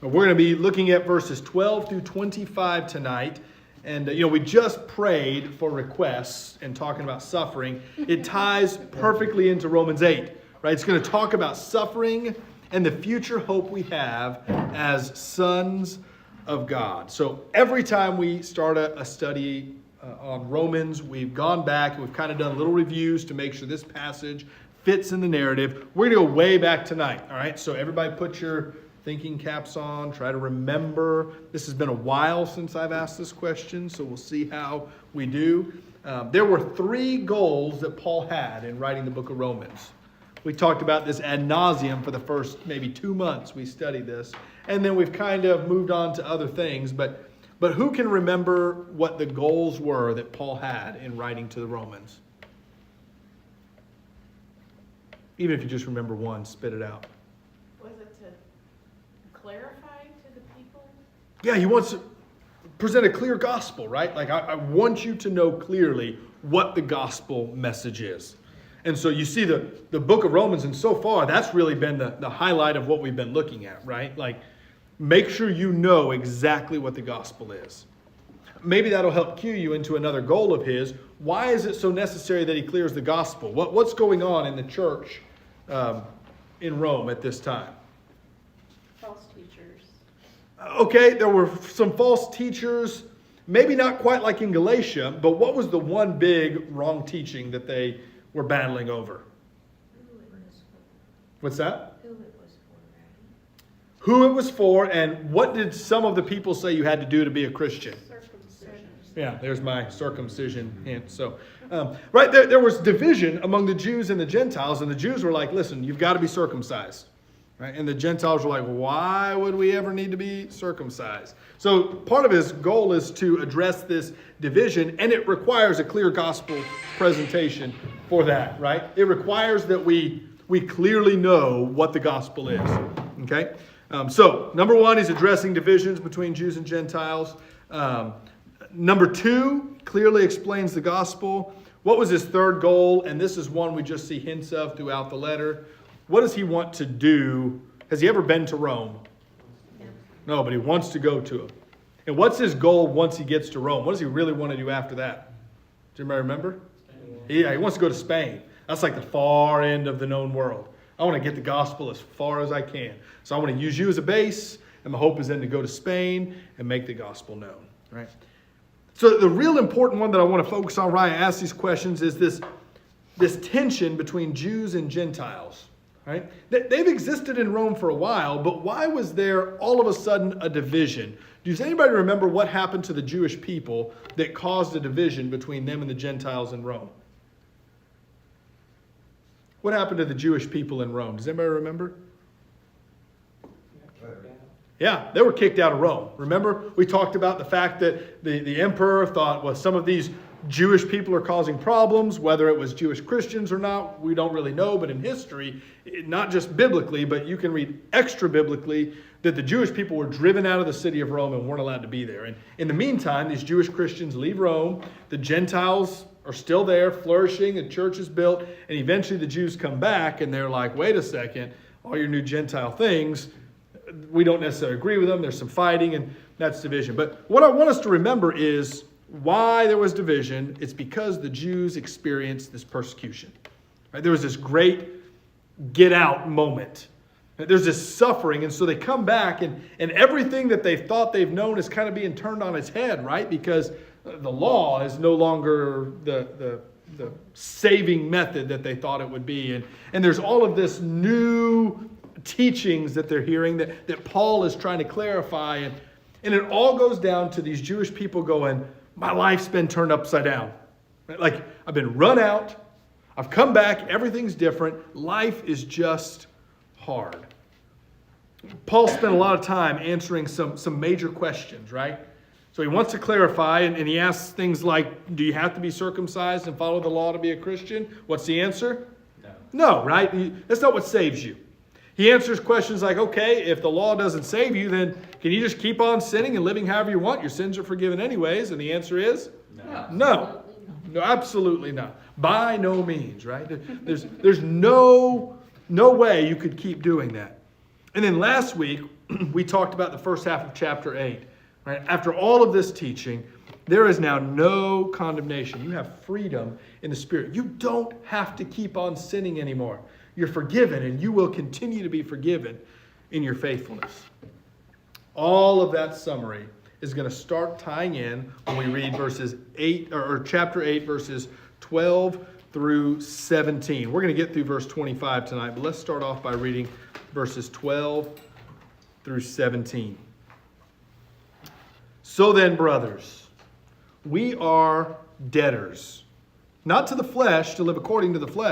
We're going to be looking at verses 12 through 25 tonight. And, we just prayed for requests and talking about suffering. It ties perfectly into Romans 8, right? It's going to talk about suffering and the future hope we have as sons of God. So every time we start a study on Romans, we've gone back, we've kind of done little reviews to make sure this passage fits in the narrative. We're going to go way back tonight, all right? So everybody put your thinking caps on, try to remember. This has been a while since I've asked this question, so we'll see how we do. There were 3 goals that Paul had in writing the book of Romans. We talked about this ad nauseum for the first maybe 2 months we studied this, and then we've kind of moved on to other things, but who can remember what the goals were that Paul had in writing to the Romans? Even if you just remember one, spit it out. Was it to clarify to the people? Yeah, he wants to present a clear gospel, right? Like, I want you to know clearly what the gospel message is. And so you see the book of Romans, and so far, that's really been the highlight of what we've been looking at, right? Like, make sure you know exactly what the gospel is. Maybe that'll help cue you into another goal of his. Why is it so necessary that he clears the gospel? What's going on in the church in Rome at this time? False teachers. Okay, there were some false teachers, maybe not quite like in Galatia, but what was the one big wrong teaching that they were battling over? What's that? Who it was for, and what did some of the people say you had to do to be a Christian? Circumcision. Yeah, there's my circumcision hint. So, right there was division among the Jews and the Gentiles, and the Jews were like, listen, you've got to be circumcised. Right? And the Gentiles were like, why would we ever need to be circumcised? So part of his goal is to address this division, and it requires a clear gospel presentation for that, right? It requires that we clearly know what the gospel is, okay? So number 1 is addressing divisions between Jews and Gentiles. Number 2 clearly explains the gospel. What was his third goal? And this is one we just see hints of throughout the letter. What does he want to do? Has he ever been to Rome? No, but he wants to go to it. And what's his goal once he gets to Rome? What does he really want to do after that? Do anybody remember? Yeah, he wants to go to Spain. That's like the far end of the known world. I want to get the gospel as far as I can. So I want to use you as a base, and my hope is then to go to Spain and make the gospel known. Right? So the real important one that I want to focus on while I ask these questions is this tension between Jews and Gentiles. Right? They've existed in Rome for a while, but why was there all of a sudden a division? Does anybody remember what happened to the Jewish people that caused a division between them and the Gentiles in Rome? What happened to the Jewish people in Rome? Does anybody remember? Yeah, they were kicked out of Rome. Remember, we talked about the fact that the emperor thought, well, some of these Jewish people are causing problems, whether it was Jewish Christians or not, we don't really know. But in history, not just biblically, but you can read extra biblically, that the Jewish people were driven out of the city of Rome and weren't allowed to be there. And in the meantime, these Jewish Christians leave Rome. The Gentiles are still there, flourishing. The church is built. And eventually the Jews come back and they're like, wait a second, all your new Gentile things, we don't necessarily agree with them. There's some fighting, and that's division. But what I want us to remember is why there was division. It's because the Jews experienced this persecution. Right? There was this great get out moment. There's this suffering, and so they come back, and everything that they thought they've known is kind of being turned on its head, right? Because the law is no longer the saving method that they thought it would be. And there's all of this new teachings that they're hearing that Paul is trying to clarify. And it all goes down to these Jewish people going, my life's been turned upside down. Right? Like, I've been run out. I've come back. Everything's different. Life is just hard. Paul spent a lot of time answering some major questions, right? So he wants to clarify, and he asks things like, do you have to be circumcised and follow the law to be a Christian? What's the answer? No, right? That's not what saves you. He answers questions like, okay, if the law doesn't save you, then can you just keep on sinning and living however you want? Your sins are forgiven anyways. And the answer is no. No, absolutely not. By no means, right? There's no way you could keep doing that. And then last week, we talked about the first half of chapter 8. Right? After all of this teaching, there is now no condemnation. You have freedom in the Spirit. You don't have to keep on sinning anymore. You're forgiven, and you will continue to be forgiven in your faithfulness. All of that summary is going to start tying in when we read verses 8 or chapter 8, verses 12 through 17. We're going to get through verse 25 tonight, but let's start off by reading verses 12 through 17. So then, brothers, we are debtors, not to the flesh to live according to the flesh.